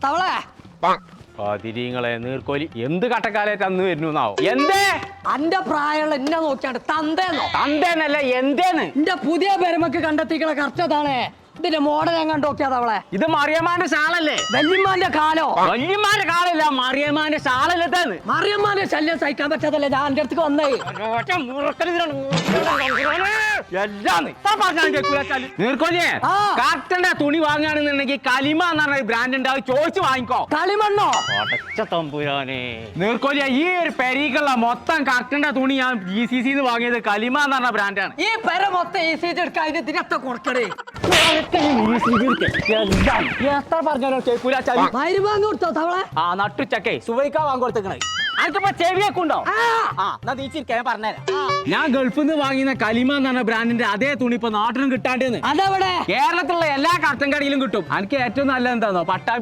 തവളെ തിരിങ്ങളെ നീർക്കോലി എന്ത് കട്ടക്കാലായിട്ട് അന്ന് വരുന്നു എന്തേ അന്റെ പ്രായമുള്ള എന്നെ നോക്കിയാണ്ട് തന്തേന്നോ? തന്തേന്നല്ല എന്തേന്ന് എന്റെ പുതിയ പെരുമക്ക് കണ്ടെത്തിക്കണ കറച്ചതാണ്. ഇതിന്റെ മോഡൽ ഞാൻ കണ്ടോക്കിയാ തവളെ. ഇത് മറിയമ്മാന്റെ ഷാളല്ലേ? വല്യമ്മാന്റെ കാലോ? വല്യമ്മാന്റെ കാലല്ല, മറിയമ്മാന്റെ ഷാളല്ലേ. മറിയമ്മാന്റെ ശല്യം സഹിക്കാൻ പറ്റാതല്ലേ ഞാൻ എന്റെ അടുത്തേക്ക് വന്നേ. നീർക്കോലിയെ കാറ്റന്റെ തുണി വാങ്ങുകയാണെന്നുണ്ടെങ്കിൽ കലിമ എന്ന് പറഞ്ഞ ബ്രാൻഡ് ഉണ്ട്, അത് ചോദിച്ചു വാങ്ങിക്കോ. കളിമണ്ണോ? നീർക്കോലിയ ഈ ഒരു പെരീക്കുള്ള മൊത്തം കാറ്റന്റെ തുണി ഞാൻ GCC വാങ്ങിയത് കലിമ എന്ന് പറഞ്ഞ ബ്രാൻഡാണ്. ഈ പെര മൊത്തം ECG എടുക്കാൻ ഇതിനൊക്കെ കൊടുക്കണേ. എത്ര പറഞ്ഞാലോ കേൾക്കൂല. മരുമാങ്ങ കൊടുത്തോ തവളെ? ആ നട്ടുച്ചക്കേ സുബൈക്കാ വാങ്ങിക്കൊടുത്തേ. അനക്കിപ്പോ ചെവിയൊക്കെ ഉണ്ടോ? പറഞ്ഞുതരാം. ഞാൻ ഗൾഫിൽ നിന്ന് വാങ്ങിയ കലിമ എന്ന് പറഞ്ഞ ബ്രാൻഡിന്റെ അതേ തുണി ഇപ്പൊ നാട്ടിലും കിട്ടാണ്ടെന്ന്. അതെവിടെ? കേരളത്തിലുള്ള എല്ലാ കട്ടൻ കടയിലും കിട്ടും. എനിക്ക് ഏറ്റവും നല്ല എന്താണോ പട്ടാ